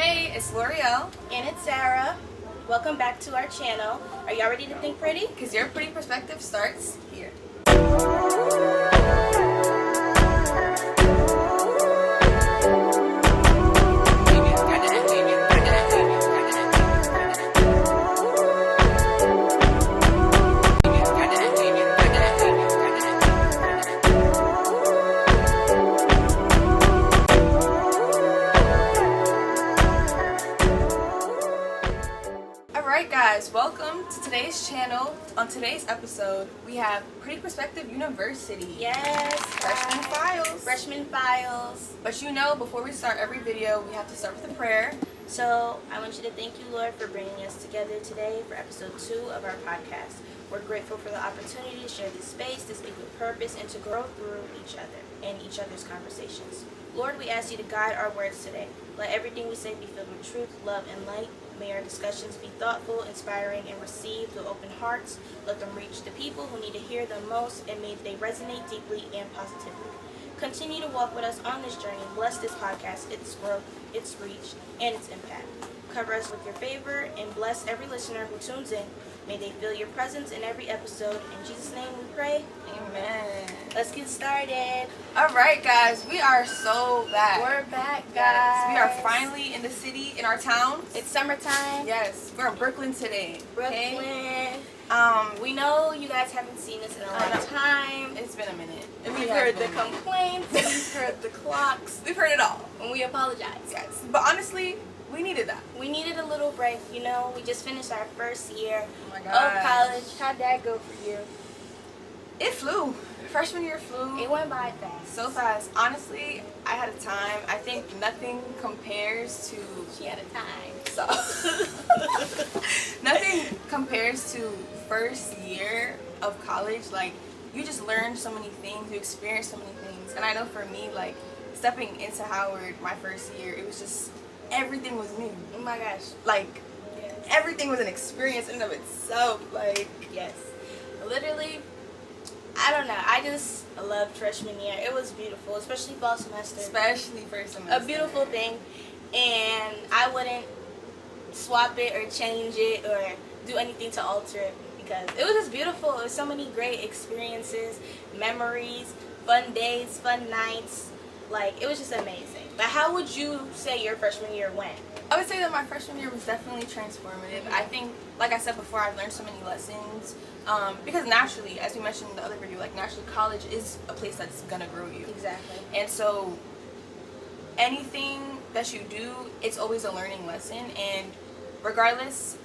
Hey, it's L'Oreal. And it's Sarah. Welcome back to our channel. Are y'all ready to think pretty? Because your pretty perspective starts here. Alright guys, welcome to today's channel. On today's episode, we have Pretty Perspective University. Yes. Freshman Files. Freshman Files. But you know, before we start every video, we have to start with a prayer. So I want you to thank you, Lord, for bringing us together today for episode 2 of our podcast. We're grateful for the opportunity to share this space, to speak with purpose, and to grow through each other and each other's conversations. Lord, we ask you to guide our words today. Let everything we say be filled with truth, love, and light. May our discussions be thoughtful, inspiring, and received with open hearts. Let them reach the people who need to hear them most, and may they resonate deeply and positively. Continue to walk with us on this journey. Bless this podcast, its growth, its reach, and its impact. Cover us with your favor, and bless every listener who tunes in. May they feel your presence in every episode. In Jesus' name we pray. Amen. Let's get started. Alright guys, we are so back. We're back, guys. Yes, we are finally in the city, in our town. It's summertime. Yes, we're in Brooklyn today. Brooklyn. Okay? We know you guys haven't seen us in a long time. It's been a minute. We've heard the complaints. We've heard the clocks. We've heard it all. And we apologize. Yes. But honestly, we needed that. We needed a little break, you know. We just finished our first year Oh my of gosh. college. How'd that go for you? It flew. Freshman year flew. It went by fast. So fast. Honestly, I had a time. I think nothing compares to She had a time. so nothing compares to first year of college. Like, you just learn so many things, you experience so many things. And I know for me, like, stepping into Howard my first year, it was just, everything was new. Oh my gosh. Like, Yes. everything was an experience in and of itself. Like, Yes. Literally, I don't know. I just loved freshman year. It was beautiful, especially fall semester. especially first semester. A beautiful thing. And I wouldn't swap it or change it or do anything to alter it because it was just beautiful. It was so many great experiences, memories, fun days, fun nights. Like, it was just amazing. But how would you say your freshman year went? I would say that my freshman year was definitely transformative. I think, like I said before, I've learned so many lessons. Because naturally, as we mentioned in the other video, like, naturally college is a place that's gonna grow you. Exactly. And so anything that you do, it's always a learning lesson. And regardless,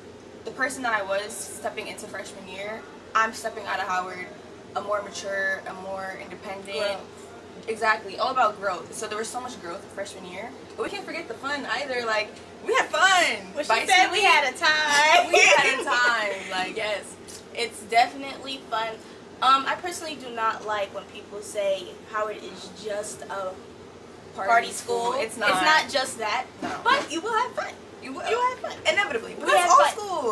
the person that I was stepping into freshman year, I'm stepping out of Howard a more mature, a more independent. Growth. Exactly, all about growth. So there was so much growth in freshman year, but we can't forget the fun either. Like, we had fun. Well, she said we had a time. We had a time. Like, yes, it's definitely fun. I personally do not like when people say Howard is just a party school. It's not. It's not just that. No. But you will have fun. You will. You have fun. Inevitably. But We that's had all fun.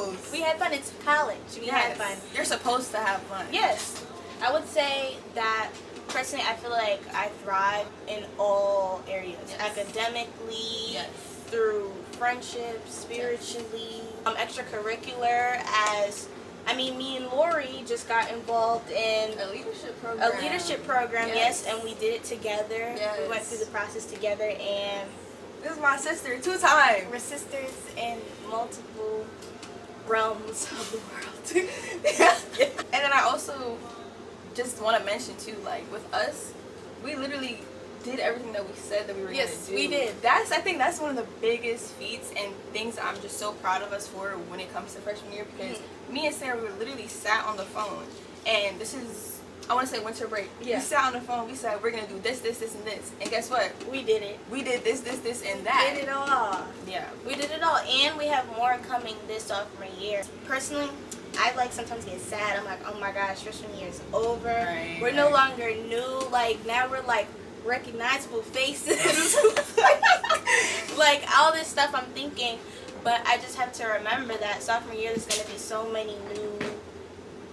schools. We had fun. It's college. We had fun. You're supposed to have fun. Yes. I would say that personally, I feel like I thrive in all areas. Yes. Academically, Yes. through friendships, spiritually, extracurricular. Me and Lori just got involved in A leadership program. yes, and we did it together. Yes. We went through the process together, and This is my sister 2 times. we're sisters in multiple realms of the world. And then I also just want to mention too, like, with us, we literally did everything that we said that we were going to do. we did. I think that's one of the biggest feats and things I'm just so proud of us for when it comes to freshman year, because me and Sarah, we were literally sat on the phone, and this is, I want to say winter break. Yeah. We sat on the phone, we said we're going to do this, this, this, and this. And guess what? We did it. We did this, and We that. did it all. Yeah. We did it all, and we have more coming this sophomore year. Personally, I like sometimes get sad. I'm like, oh my gosh, freshman year is over. Right, We're no right. longer new. Like, now we're like recognizable faces. Like, all this stuff I'm thinking, but I just have to remember that sophomore year there's going to be so many new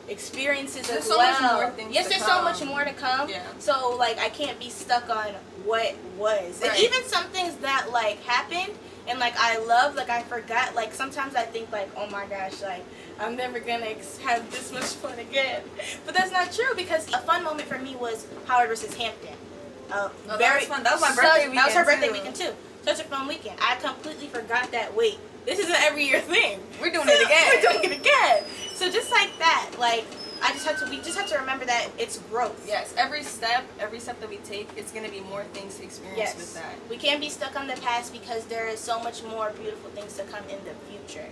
experiences There's as so well. much more things yes, to there's come. so much more to come. Yeah. So like I can't be stuck on what was. Right. And even some things that like happened And like I forgot, like sometimes I think like, oh my gosh, like I'm never gonna have this much fun again. But that's not true, because a fun moment for me was Howard versus Hampton. That was fun. That was my birthday weekend. That was her birthday weekend too. Such a fun weekend. I completely forgot that. Wait, this is an every year thing. We're doing it again. We're doing it again. So just like that, like we just have to remember that it's growth. Yes, every step that we take, it's gonna be more things to experience with that. We can't be stuck on the past, because there is so much more beautiful things to come in the future.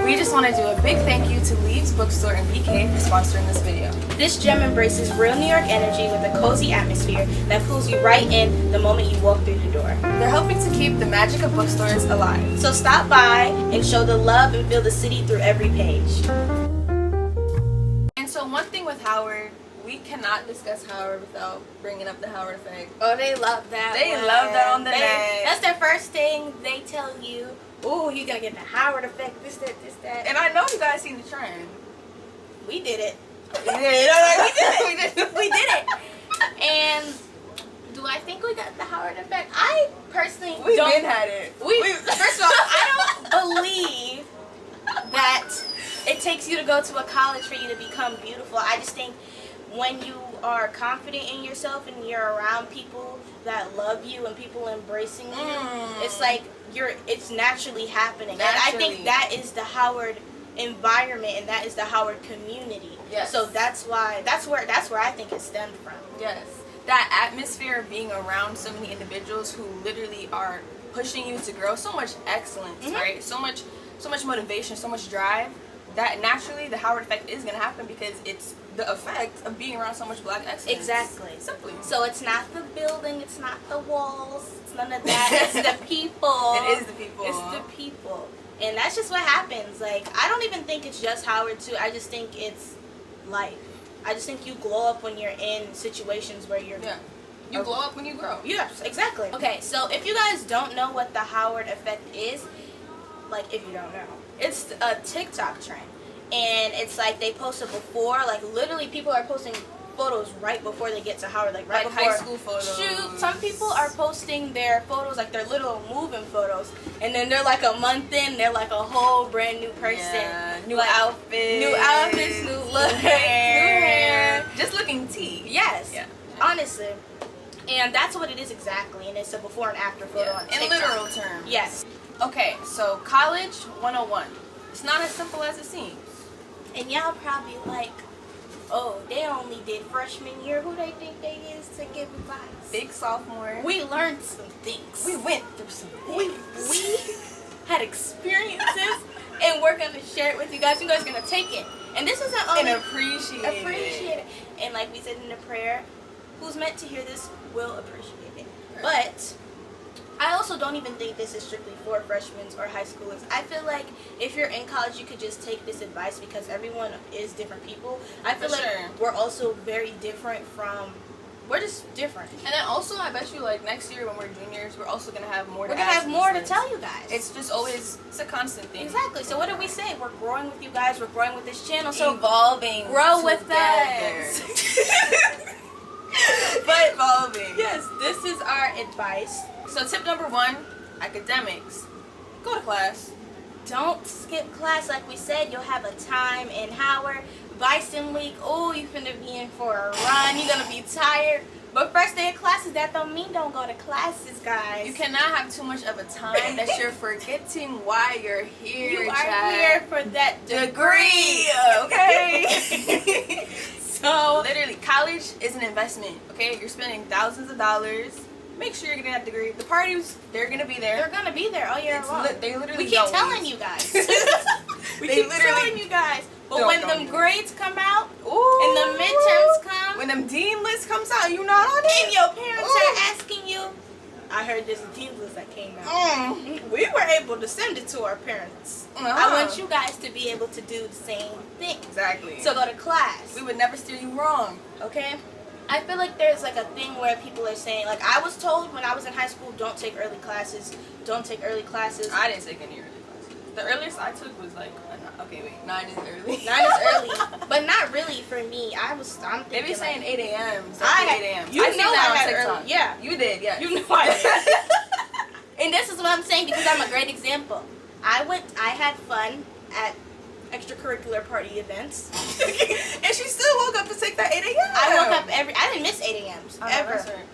We just want to do a big thank you to Leaves Bookstore and BK for sponsoring this video. This gym embraces real New York energy with a cozy atmosphere that pulls you right in the moment you walk through the door. They're helping to keep the magic of bookstores alive. So stop by and show the love and feel the city through every page. And so one thing with Howard, we cannot discuss Howard without bringing up the Howard effect. Oh, they love that. They love that on the net. That's their first thing they tell you. Oh, you're gonna get the Howard effect, this, that. And I know you guys seen the trend. We did it. We did it. And do I think we got the Howard effect? I personally We've don't. been had it. First of all, I don't believe that it takes you to go to a college for you to become beautiful. I just think when you are confident in yourself and you're around people that love you and people embracing you, it's like it's naturally happening. And I think that is the Howard environment, and that is the Howard community. Yes. So that's where I think it stemmed from. Yes. That atmosphere of being around so many individuals who literally are pushing you to grow, so much excellence, right? So much motivation, so much drive. That naturally the Howard effect is gonna happen, because it's the effect of being around so much black excellence. Exactly. Simply. So it's not the building, it's not the walls, it's none of that. It's the people. It is the people. It's the people. And that's just what happens. Like, I don't even think it's just Howard too. I just think it's life. I just think you glow up when you're in situations where you're You glow up when you grow. Yes, exactly. Okay, so if you guys don't know what the Howard effect is, like if you don't know, it's a TikTok trend. And it's like they post it before, like literally people are posting photos right before they get to Howard, like right before high school photos. Shoot, some people are posting their photos, like their little moving photos, and then they're like a month in, they're like a whole brand new person. Yeah, new like, outfits, new look, new hair, just looking tea. Yes, yeah. Honestly, and that's what it is exactly, and it's a before and after photo on TikTok. In literal terms. Yes. Okay, so college 101. It's not as simple as it seems. And y'all probably like, oh, they only did freshman year. Who they think they is to give advice? Big sophomore. We learned some things. We went through some things. We had experiences, and we're gonna share it with you guys. You guys are gonna take it, and this isn't only and appreciate it. And like we said in the prayer, who's meant to hear this will appreciate it. Right. But I also don't even think this is strictly for freshmen or high schoolers. I feel like if you're in college, you could just take this advice, because everyone is different people. I feel like we're also very different from. We're just different. And then also, I bet you, like, next year when we're juniors, we're also going to have more to tell you guys. It's just always, it's a constant thing. Exactly. So what did we say? We're growing with you guys. We're growing with this channel. So evolving. Grow with us. But evolving. Yes, this is our advice. So tip number 1, academics. Go to class. Don't skip class. Like we said, you'll have a time in Howard. Bison week, oh, you're finna be in for a run. You're gonna be tired. But first day of classes, that don't mean don't go to classes, guys. You cannot have too much of a time that you're forgetting why you're here. You are here for that degree. Okay? So literally, college is an investment. Okay, you're spending thousands of dollars. Make sure you're getting that degree. The parties, they're gonna be there. They're gonna be there all year long. They literally. We keep telling you guys. We keep telling you guys. But when them grades come out, and the midterms come, when them dean list comes out, you not on it, and your parents are asking you, I heard there's a dean list that came out. We were able to send it to our parents. I want you guys to be able to do the same thing. Exactly. So go to class. We would never steer you wrong. Okay? I feel like there's like a thing where people are saying, like I was told when I was in high school, don't take early classes. Don't take early classes. I didn't take any early classes. The earliest I took was like, okay, wait, 9 is early. 9 is early, but not really for me. I'm thinking They be saying like, 8 a.m. I 8 a.m. You I know I had early. Yeah. You did, yeah. You know I did. And this is what I'm saying because I'm a great example. I had fun at extracurricular party events. And she still woke up to take that 8 a.m. I woke up I didn't miss 8 a.m.s ever. That's right.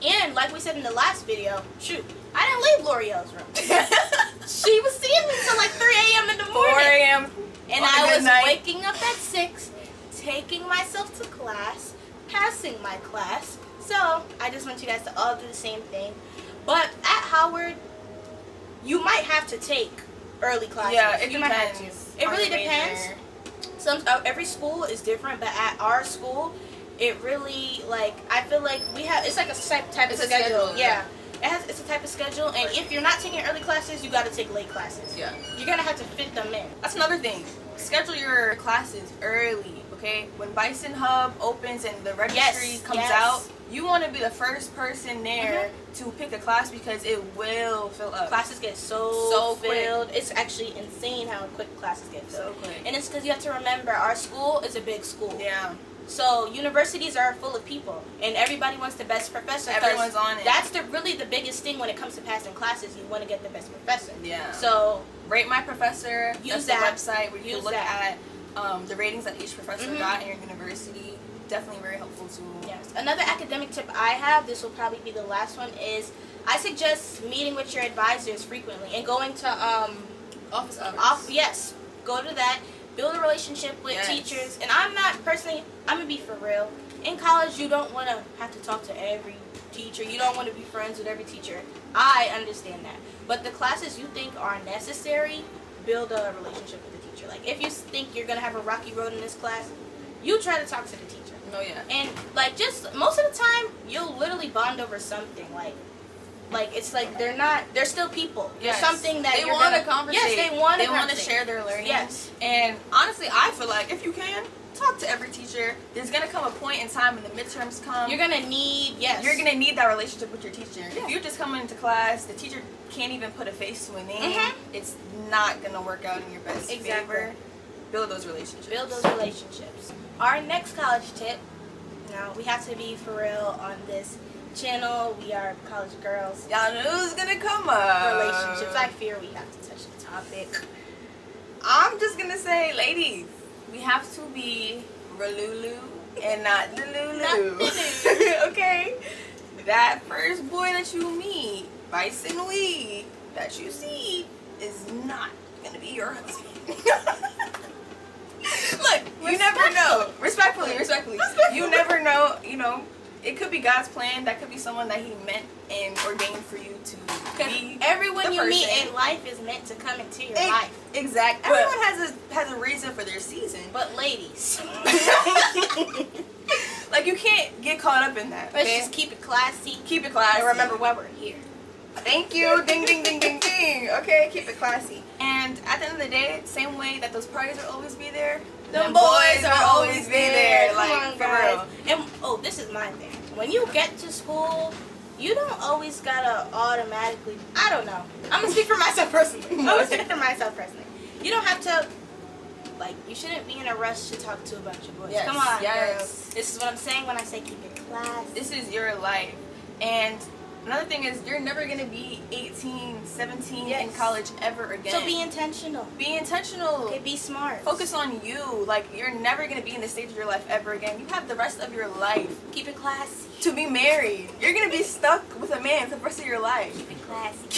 And like we said in the last video, shoot, I didn't leave L'Oreal's room. She was seeing me till like 3 a.m. in the morning. 4 a.m. And I was waking up at 6, taking myself to class, passing my class. So I just want you guys to all do the same thing. But at Howard, you might have to take early classes. Yeah, it you might have to. depends. It really depends. Every school is different, but at our school, it really, like, I feel like it's like a type of schedule. Yeah. It's a type of schedule, and if you're not taking early classes, you got to take late classes. Yeah. You're going to have to fit them in. That's another thing. Schedule your classes early, okay? When Bison Hub opens and the registry comes out, you want to be the first person there to pick a class because it will fill up. Classes get so filled. Quick. It's actually insane how quick classes get filled. So quick. And it's because you have to remember, our school is a big school. Yeah. So universities are full of people, and everybody wants the best professor. Everyone's on it. That's really the biggest thing when it comes to passing classes. You want to get the best professor. Yeah. So Rate My Professor. Use That's that. the website where you can look that. at the ratings that each professor got in your university. Definitely very helpful tool. Yes. Another academic tip I have, this will probably be the last one, is I suggest meeting with your advisors frequently and going to Office hours. Yes, go to that. Build a relationship with teachers. And I'm going to be for real. In college, you don't want to have to talk to every teacher. You don't want to be friends with every teacher. I understand that. But the classes you think are necessary, build a relationship with the teacher. Like, if you think you're going to have a rocky road in this class, you try to talk to the teacher. Oh, yeah. And, like, just most of the time, you'll literally bond over something. Like it's like they're still people. There's something that they want to conversate. Yes, they want to share their learning. Yes. And honestly, I feel like if you can talk to every teacher, there's gonna come a point in time when the midterms come. You're gonna need that relationship with your teacher. Yeah. If you just come into class, the teacher can't even put a face to a name. It's not gonna work out in your best favor. Build those relationships. Our next college tip. Now we have to be for real on this channel. We are college girls. Y'all know who's gonna come up. Relationships. I fear we have to touch the topic. I'm just gonna say, ladies, we have to be Relulu and not the Lulu. Okay? That first boy that you meet, Bison Week, that you see, is not gonna be your husband. Look, you never know. Respectfully. You never know, it could be God's plan. That could be someone that He meant and ordained for you to be. Everyone you meet in life is meant to come into your life. Exactly. Everyone has a reason for their season. But ladies, like, you can't get caught up in that. Let's just keep it classy. And remember why we're here. Thank you. Ding, ding, ding, ding, ding. Okay, keep it classy. And at the end of the day, same way that those parties will always be there, them boys will always be there. Like, come on, guys. And this is my thing. When you get to school, you don't always gotta automatically. I don't know. I'm gonna speak for myself personally. You don't have to. Like, you shouldn't be in a rush to talk to a bunch of boys. Yes, Come on, yes. girls. This is what I'm saying when I say keep it classy. This is your life. And another thing is, you're never going to be 18, 17 in college ever again. So be intentional. Okay, be smart. Focus on you. Like, you're never going to be in this stage of your life ever again. You have the rest of your life. Keep it classy. To be married. You're going to be stuck with a man for the rest of your life. Keep it classy.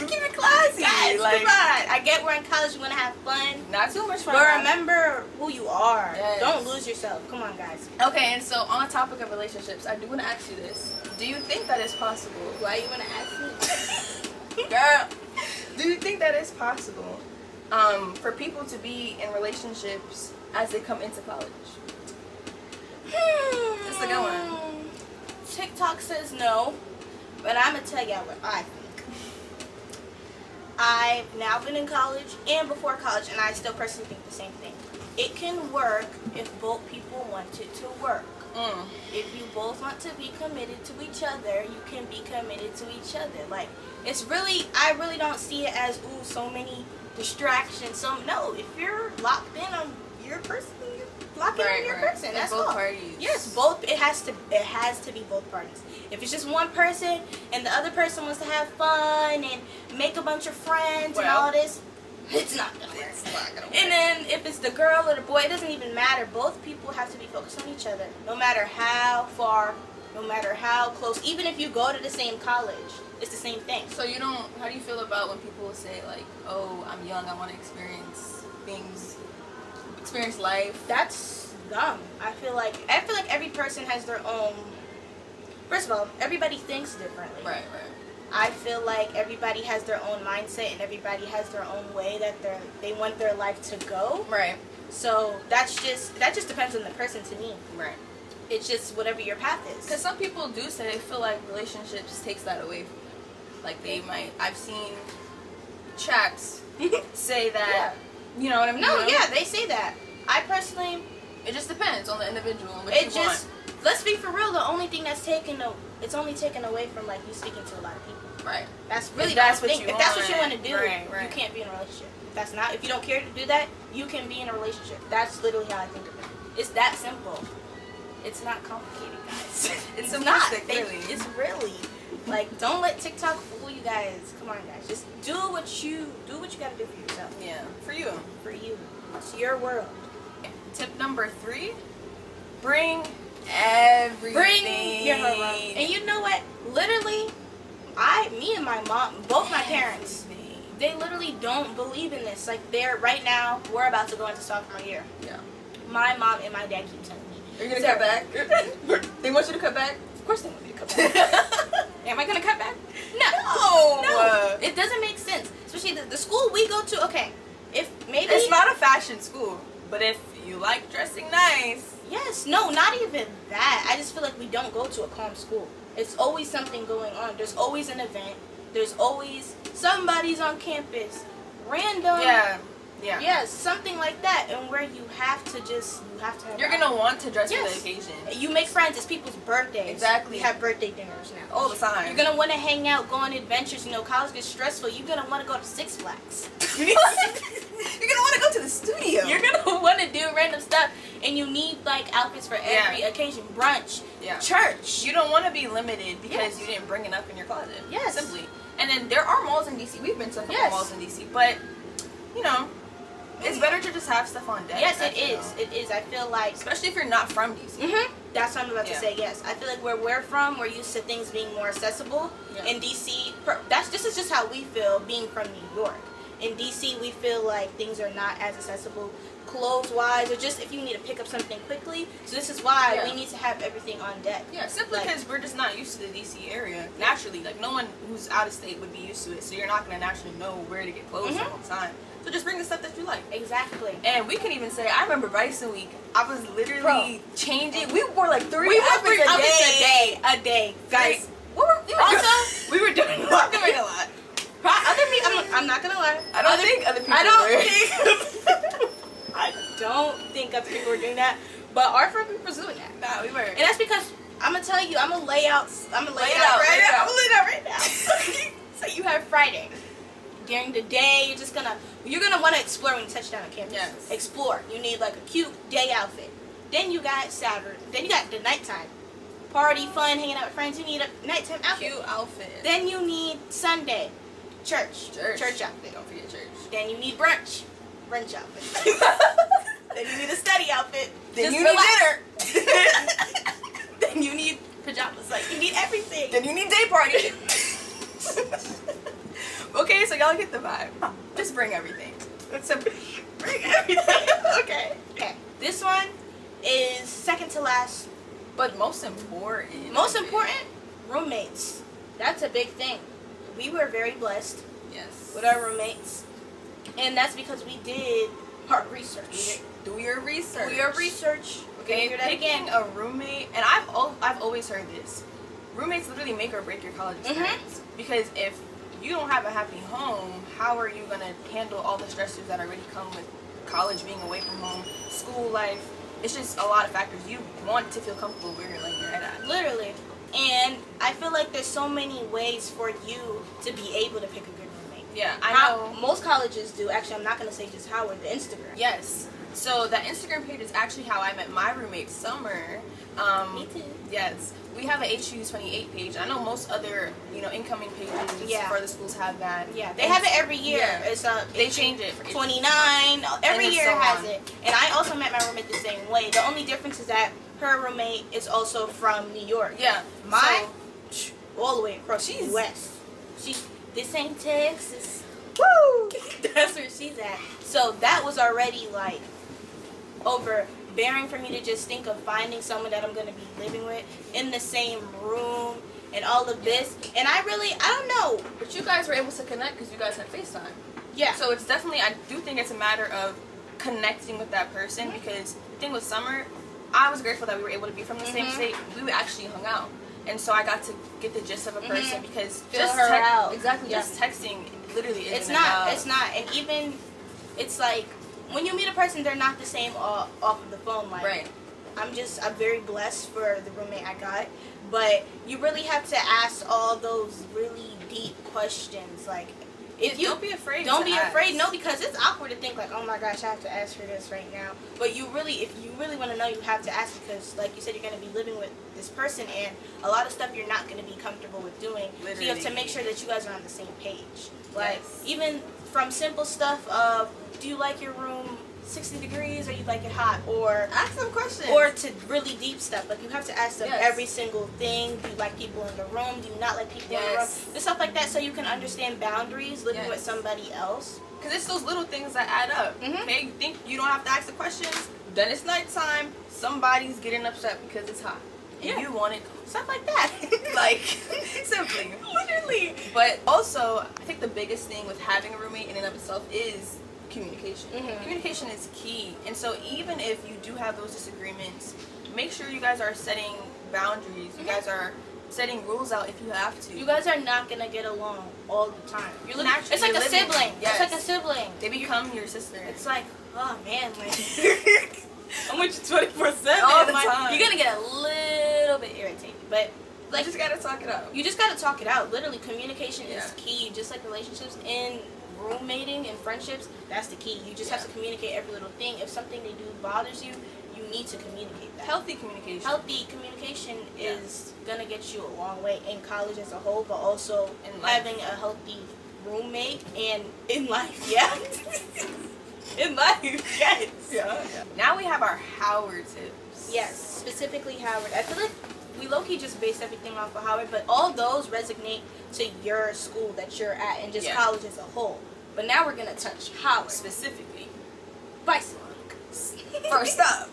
Keep it classy. Guys, like, come on. I get we're in college, you want to have fun. Not too much fun. But remember who you are. Yes. Don't lose yourself. Come on, guys. Okay, and so on the topic of relationships, I do want to ask you this. Do you think that is possible? Why you want to ask me? Girl, do you think that is possible for people to be in relationships as they come into college? That's a good one. TikTok says no, but I'm going to tell y'all what I think. I've now been in college and before college, and I still personally think the same thing. It can work if both people want it to work. If you both want to be committed to each other, you can be committed to each other. Like, it's really, I really don't see it as, ooh, so many distraction. So no, if you're locked in on your person, you're locked in on your person. That's both all. parties. Yes, both. It has to be both parties. If it's just one person and the other person wants to have fun and make a bunch of friends and all this, it's not gonna work. It's not gonna work. And then if it's the girl or the boy, it doesn't even matter. Both people have to be focused on each other, no matter how far, no matter how close. Even if you go to the same college, it's the same thing. So you don't. How do you feel about when people say like, "Oh, I'm young. I want to experience things, experience life." That's dumb. I feel like every person has their own. First of all, everybody thinks differently. Right. I feel like everybody has their own mindset and everybody has their own way that they want their life to go. Right. So that just depends on the person to me. Right. It's just whatever your path is. Because some people do say they feel like relationships takes that away from them. Like they might. I've seen chats say that. You know what I mean? No, yeah, they say that. I personally, it just depends on the individual and what it you just want. let's be for real. The only thing that's it's only taken away from like you speaking to a lot of people. Right. That's really If that's the what thing. you If that's what you want, want to do, right. you can't be in a relationship. If you don't care to do that, you can be in a relationship. That's literally how I think of it. It's that simple. It's not complicated, guys. It's not. simplistic, really. It's really like, don't let TikTok fool you guys. Come on, guys. Just do what you gotta do for yourself. Yeah. For you. For you. It's your world. Tip number 3: bring everything. Bring your whole world. And you know what? Literally, me and my mom, both my parents, they literally don't believe in this. Like, right now, we're about to go into sophomore year. Yeah. My mom and my dad keep telling me. Are you gonna cut back? They want you to cut back? Of course they want me to cut back. Am I gonna cut back? No. It doesn't make sense. Especially the school we go to. Okay, if maybe It's not a fashion school, but if you like dressing nice. Yes, no, not even that. I just feel like we don't go to a calm school. It's always something going on. There's always an event. There's always somebody's on campus. Random. Yeah. Yes, something like that. And where you have to have You're gonna want to dress for Yes. the occasion. You make friends. It's people's birthdays. Exactly. We have birthday dinners now. All the time. You're gonna want to hang out, go on adventures. You know, college gets stressful. You're gonna want to go to Six Flags. You're gonna want to go to the studio. You're gonna want to do random stuff, and you need like outfits for every occasion. Brunch, church. You don't want to be limited because Yes. you didn't bring enough in your closet. Yes. Simply. And then there are malls in DC. We've been to a couple malls in DC, but you know, it's better to just have stuff on deck. Yes, it is. It is. I feel like, especially if you're not from DC. That's what I'm about to say. Yes, I feel like where we're from, we're used to things being more accessible. In DC, this is just how we feel being from New York. In DC, we feel like things are not as accessible clothes-wise, or just if you need to pick up something quickly. So this is why we need to have everything on deck. Yeah, simply because we're just not used to the DC area naturally. Like, no one who's out of state would be used to it, so you're not going to naturally know where to get clothes all the time. So just bring the stuff that you like. Exactly. And we can even say, I remember Bison Week, I was literally changing. We wore like 3 outfits outfits a day. Guys, we were doing a lot. Other people, I'm not gonna lie. I don't think other people I don't think other people were doing that, but our friend group was doing that. Nah, we were. And that's because I'm gonna tell you, I'm gonna lay it out right now. So you have Friday. During the day, you're gonna want to explore when you touch down on campus. Yes. Explore. You need like a cute day outfit. Then you got Saturday. Then you got the nighttime. Party, fun, hanging out with friends. You need a nighttime outfit. Cute outfit. Then you need Sunday. Church outfit. Don't forget church. Then you need brunch outfit. Then you need a study outfit. Then you need dinner. Then you need pajamas. Like, you need everything. Then you need day party. Okay, so y'all get the vibe. Just bring everything. Bring everything. Okay. This one is second to last. But most important. Roommates. That's a big thing. We were very blessed with our roommates. And that's because we did hard research. Do your research. Okay, picking a roommate, and I've always heard this. Roommates literally make or break your college experience. Because if you don't have a happy home, how are you gonna handle all the stressors that already come with college, being away from home, school life? It's just a lot of factors. You want to feel comfortable where you're laying your head at. Literally. And I feel like there's so many ways for you to be able to pick a good roommate. Yeah, I know. Most colleges do. Actually, I'm not going to say just Howard, the Instagram. Yes. So that Instagram page is actually how I met my roommate, Summer. Me too. Yes. We have a HU 28 page. I know most other, incoming pages for the schools have that. Yeah, they have it every year. Yeah. It's they change it for 29. Every year so has on. it. And I also met my roommate the same way. The only difference is that her roommate is also from New York. Yeah. Mine, all the way across the U.S. This ain't Texas. Woo! That's where she's at. So that was already like overbearing for me to just think of finding someone that I'm going to be living with in the same room and all of this. And I don't know. But you guys were able to connect because you guys had FaceTime. Yeah. So it's definitely, I do think it's a matter of connecting with that person, because the thing with Summer, I was grateful that we were able to be from the same state. We actually hung out. And so I got to get the gist of a person because Feel her out. Exactly. Yeah. Just texting literally isn't It's not. enough. It's not. And even, it's like, when you meet a person, they're not the same off of the phone. Like, right. I'm very blessed for the roommate I got. But you really have to ask all those really deep questions. Like, don't be afraid. Don't be afraid. No, because it's awkward to think like, oh my gosh, I have to ask her this right now. But if you really want to know, you have to ask, because like you said, you're going to be living with this person, and a lot of stuff you're not going to be comfortable with doing. Literally. So you have to make sure that you guys are on the same page. Like, yes. even from simple stuff of, do you like your room 60 degrees or you like it hot? Or ask them questions. Or to really deep stuff. Like, you have to ask them yes. every single thing. Do you like people in the room? Do you not like people in the room? yes. Just stuff like that, so you can understand boundaries living yes. with somebody else. Because it's those little things that add up. Okay, you think you don't have to ask the questions, then it's nighttime, somebody's getting upset because it's hot. And you want it cold. Stuff like that. Like, simply. Literally. But also, I think the biggest thing with having a roommate in and of itself is communication. Communication is key. And so even if you do have those disagreements, make sure you guys are setting boundaries. You guys are setting rules out if you have to. You guys are not going to get along all the time. It's like a sibling. Yes. It's like a sibling. They become your sister. It's like, oh man, like, I'm with you 24/7. All the time. You're going to get a little bit irritated. But like, you just gotta talk it out. You just gotta talk it out. Literally, communication is key. Just like relationships and roommating and friendships, that's the key. You just have to communicate every little thing. If something they do bothers you, you need to communicate that. Healthy communication. Healthy communication is gonna get you a long way in college as a whole, but also in life. Having a healthy roommate and in life. Yeah. In life, yes. Yeah. Now we have our Howard tips. Yes, specifically Howard. I feel like we low-key just based everything off of Howard, but all those resonate to your school that you're at and just college as a whole. But now we're going to touch Howard. Specifically. Bison. First up.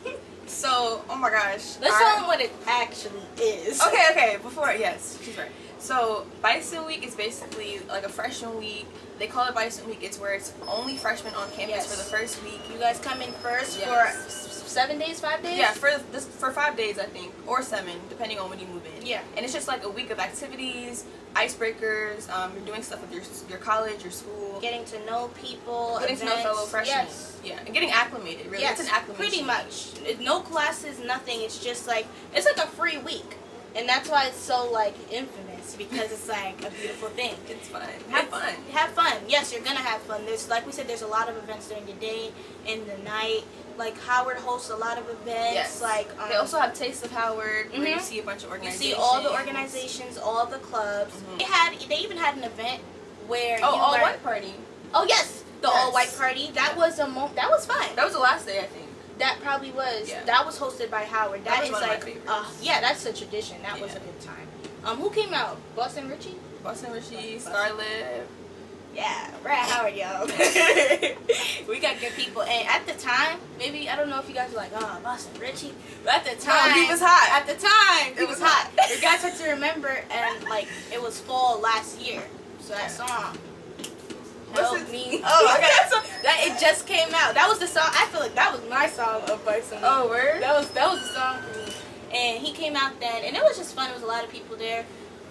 So, oh my gosh. Let's tell them what it actually is. Okay. Before, yes, she's right. So, Bison Week is basically like a freshman week. They call it Bison Week. It's where it's only freshmen on campus for the first week. You guys come in first for 7 days, 5 days? Yeah, for 5 days, I think, or 7, depending on when you move in. Yeah. And it's just like a week of activities, icebreakers. You're doing stuff with your college, your school. Getting to know people. Getting to know fellow freshmen. Yes. Yeah, and getting acclimated. Really, yes, it's an acclimation. pretty much. No classes, nothing. It's just like it's like a free week. And that's why it's so, like, infamous, because it's, like, a beautiful thing. It's fun. Have fun. Have fun. Yes, you're going to have fun. There's, like we said, there's a lot of events during the day and the night. Like, Howard hosts a lot of events. Yes. Like, they also have Taste of Howard, where you see a bunch of you organizations. see all the organizations, all the clubs. They even had an event where all-white party. Oh, yes. The all-white party. That was that was fun. That was the last day, I think. That probably was. Yeah. That was hosted by Howard. That is was one like, of my favorites. yeah, that's a tradition. That was a good time. Who came out? Boston Richie? Boston Richie, Scarlett. Yeah, we're at Howard, y'all. We got good people. And at the time, maybe, I don't know if you guys were like, oh, Boston Richie. But at the time. No, he was hot. At the time, he was hot. hot. You guys have to remember, and like, it was fall last year. So that song. Help me. Oh, okay. That it just came out. That was the song. I feel like that was my song of Bison. Oh, word? That was the song for me. And he came out then, and it was just fun. It was a lot of people there.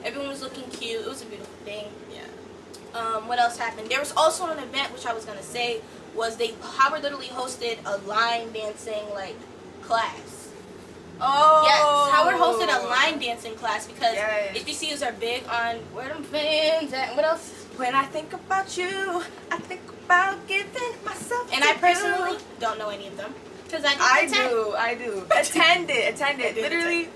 Everyone was looking cute. It was a beautiful thing. Yeah. What else happened? There was also an event, which I was gonna say was Howard literally hosted a line dancing like class. Oh. Yes, Howard hosted a line dancing class because Yes. HBCUs are big on where them fans at. What else? When I think about you, I think about giving myself And to I personally you. don't know any of them because I didn't I do. Attend it. I did Literally,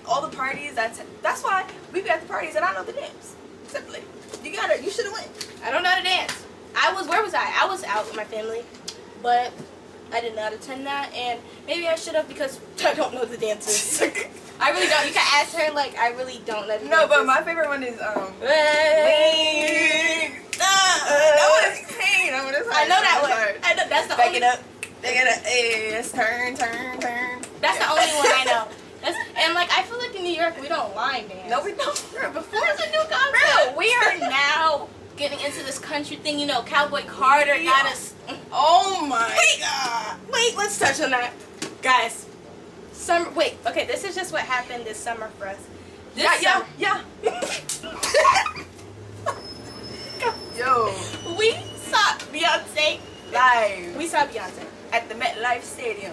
all the parties. That's why we be at the parties and I know the dance. Simply, you should have went. I don't know how to dance. Where was I? I was out with my family, but I did not attend that, and maybe I should have because I don't know the dances. I really don't. You can ask her. Like, I really don't know the No, but dances. my favorite one is Hey. that was pain. I know that one. I know that's the Back only. it up. Hey, let's turn. That's the only one I know. And like I feel like in New York we don't line dance. No, we don't. Before it's a new concept. We are now getting into this country thing. You know, Cowboy Carter got us. Oh my god. Wait, let's touch on that, guys. Summer. Wait. Okay, this is just what happened this summer for us. Yeah. Yo, We saw Beyonce. live. We saw Beyonce. At the MetLife Stadium.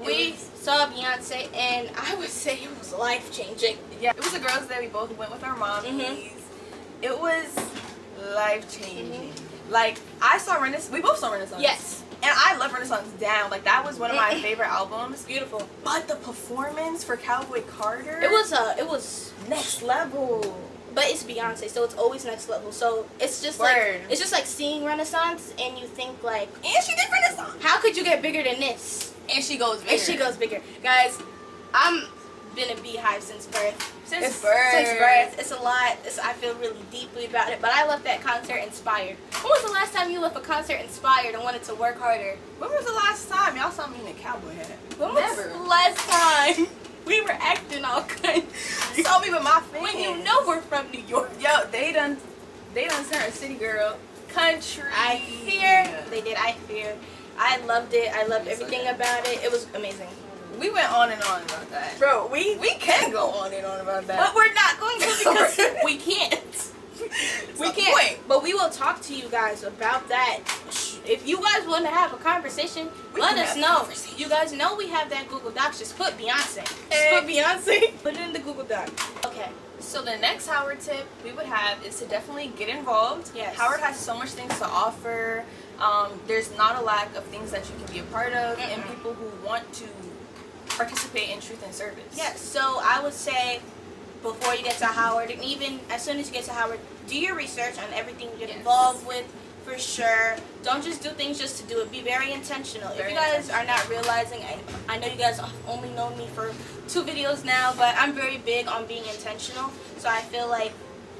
We saw Beyonce, and I would say it was life changing. Yeah, it was a girls' day. We both went with our moms. Mhm. It was life changing. Like I saw Renaissance. We both saw Renaissance. Yes. And I love Renaissance Down. Like that was one of my favorite albums. Beautiful. But the performance for Cowboy Carter. It was. next level. But it's Beyonce, so it's always next level. So it's just Word. like it's just like seeing Renaissance, and you think like, And she did Renaissance. how could you get bigger than this? And she goes bigger. And she goes bigger, guys. I'm been a Beehive since birth. Since birth. Since birth, it's a lot. I feel really deeply about it. But I left that concert inspired. When was the last time you left a concert inspired and wanted to work harder? When was the last time y'all saw me in a cowboy hat? When was the last time we were acting all kind? You saw me with my fans. When you know we're from New York. Yo, they done sent a city girl country. I fear. They did. I fear. I loved it. I loved everything about it. It was amazing. We went on and on about that. Bro, we can go on and on about that. but we're not going to because we can't. We can't. Point. But we will talk to you guys about that. If you guys want to have a conversation, We let can us have know. conversation. You guys know we have that Google Docs. Just put Beyonce. Put Beyonce. Put it in the Google Doc. Okay. So the next Howard tip we would have is to definitely get involved. Yes. Howard has so much things to offer. There's not a lack of things that you can be a part of and people who want to participate in truth and service. Yes. So I would say before you get to Howard, and even as soon as you get to Howard, do your research on everything you get Yes. involved with. For sure. Don't just do things just to do it. Be very intentional. If you guys are not realizing, I know you guys have only known me for 2 videos now, but I'm very big on being intentional. So I feel like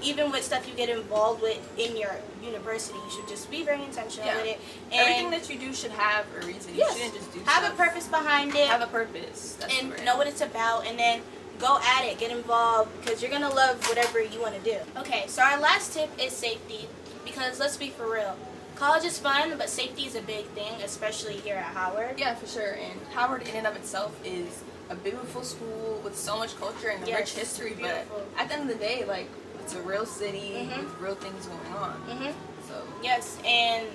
even with stuff you get involved with in your university, you should just be very intentional with it. And everything that you do should have a reason. yes, You shouldn't just do have stuff. a purpose behind it. Have a purpose. That's and right. know what it's about, and then go at it, get involved, because you're gonna love whatever you want to do. Okay, so our last tip is safety, because let's be for real, college is fun, but safety is a big thing, especially here at Howard. Yeah, for sure. And Howard in and of itself is a beautiful school with so much culture and Yes, rich history, beautiful. but at the end of the day, like, it's a real city with real things going on. So Yes, and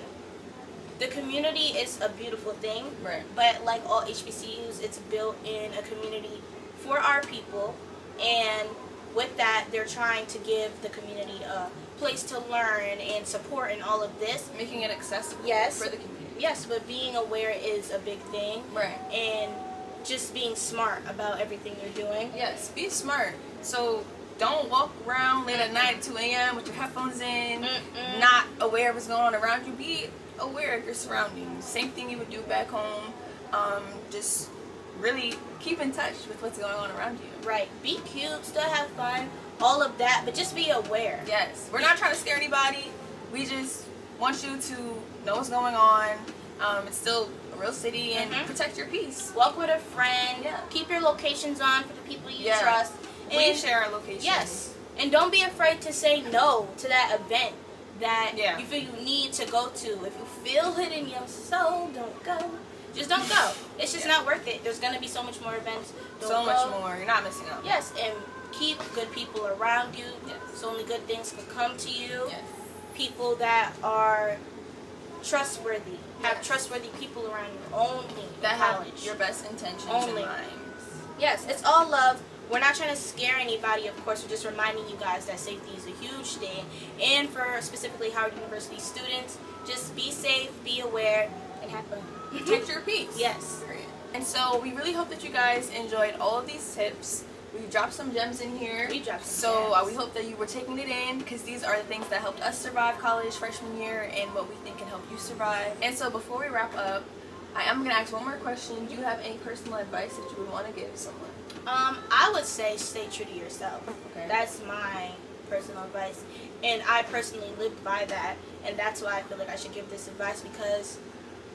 the community is a beautiful thing. Right. But like all HBCUs, it's built in a community for our people, and with that, they're trying to give the community a place to learn and support and all of this. making it accessible Yes. for the community. Yes, but being aware is a big thing. Right. And just being smart about everything you're doing. Yes, be smart. So don't walk around late at night at 2 a.m. with your headphones in, not aware of what's going on around you. Be aware of your surroundings. Same thing you would do back home. Just really keep in touch with what's going on around you. Right. Be cute, still have fun, all of that, but just be aware. Yes, we're not trying to scare anybody. We just want you to know what's going on. It's still a real city, and protect your peace. Walk with a friend. Yeah. Keep your locations on for the people you Yeah. trust. We And share our location. yes, and don't be afraid to say no to that event that Yeah. you feel you need to go to. If you feel it in your soul, don't go. Just don't go. It's just not worth it. There's gonna be so much more events. Don't So go. much more. You're not missing out. Yes, and keep good people around you. Yes. So only good things can come to you. Yes. People that are trustworthy. Have trustworthy people around you only that in have college. your best intentions Only. in mind. Yes, it's all love. We're not trying to scare anybody, of course. We're just reminding you guys that safety is a huge thing. And for specifically Howard University students, just be safe, be aware, and have fun. Protect your peace. Yes. And so we really hope that you guys enjoyed all of these tips. We dropped some gems in here. We dropped some So gems. we hope that you were taking it in, because these are the things that helped us survive college freshman year and what we think can help you survive. And so before we wrap up, I am going to ask one more question. Do you have any personal advice that you would want to give someone? I would say stay true to yourself. Okay. That's my personal advice. And I personally lived by that. And that's why I feel like I should give this advice, because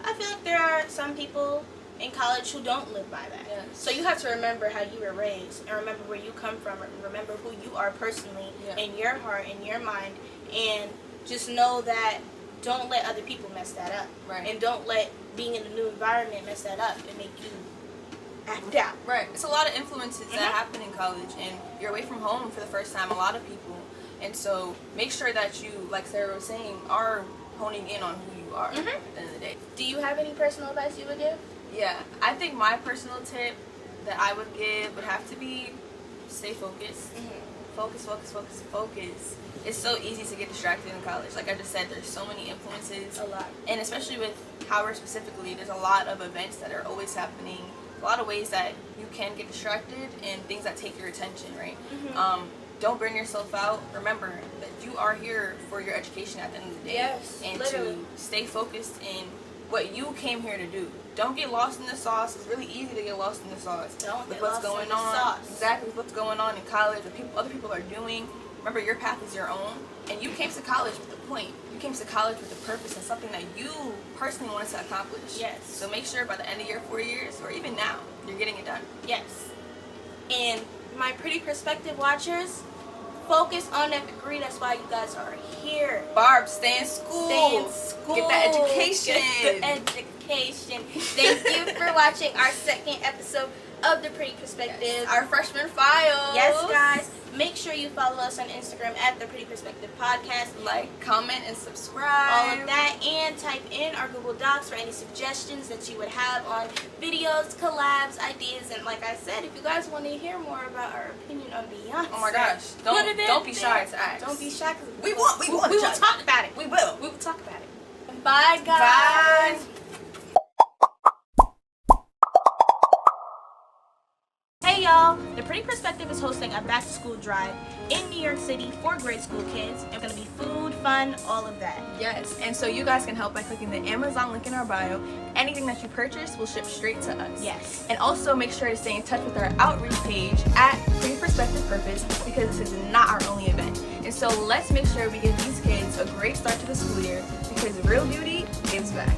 I feel like there are some people in college who don't live by that. Yes. So you have to remember how you were raised, and remember where you come from, and remember who you are personally in your heart, in your mind, and just know that don't let other people mess that up. Right. And don't let being in a new environment mess that up and make you act out. Right. It's a lot of influences that happen in college, and you're away from home for the first time, a lot of people. And so make sure that you, like Sarah was saying, are honing in on who you are at the end of the day. Do you have any personal advice you would give? Yeah, I think my personal tip that I would give would have to be stay focused. Focus, focus, focus, focus. It's so easy to get distracted in college. Like I just said, there's so many influences. A lot. And especially with Howard specifically, there's a lot of events that are always happening. A lot of ways that you can get distracted and things that take your attention, right? Don't burn yourself out. Remember that you are here for your education at the end of the day. Yes, and literally. to stay focused in what you came here to do. Don't get lost in the sauce. It's really easy to get lost in the sauce. Don't with get what's lost going in the on. sauce. Exactly, with what's going on in college, what other people are doing. Remember, your path is your own, and you came to college with a point. You came to college with a purpose and something that you personally wanted to accomplish. Yes. So make sure by the end of your 4 years, or even now, you're getting it done. Yes. And my Pretty Perspective watchers, focus on that degree. That's why you guys are here. Barb, stay in school. Stay in school. Get that education. Get the education. Thank you for watching our second episode of the Pretty Perspective. Yes. Our freshman files. Yes, guys. Make sure you follow us on Instagram at the Pretty Perspective Podcast. Like, comment, and subscribe. All of that, and type in our Google Docs for any suggestions that you would have on videos, collabs, ideas, and like I said, if you guys want to hear more about our opinion on Beyonce, Oh my gosh! put it in Don't be there. shy to ask. Don't be shy. We will talk about it. We will. We will talk about it. Bye, guys. Bye. Hey y'all, The Pretty Perspective is hosting a back to school drive in New York City for grade school kids. It's gonna be food, fun, all of that. Yes, and so you guys can help by clicking the Amazon link in our bio. Anything that you purchase will ship straight to us. Yes. And also make sure to stay in touch with our outreach page at Pretty Perspective Purpose, because this is not our only event. And so let's make sure we give these kids a great start to the school year, because real beauty gives back.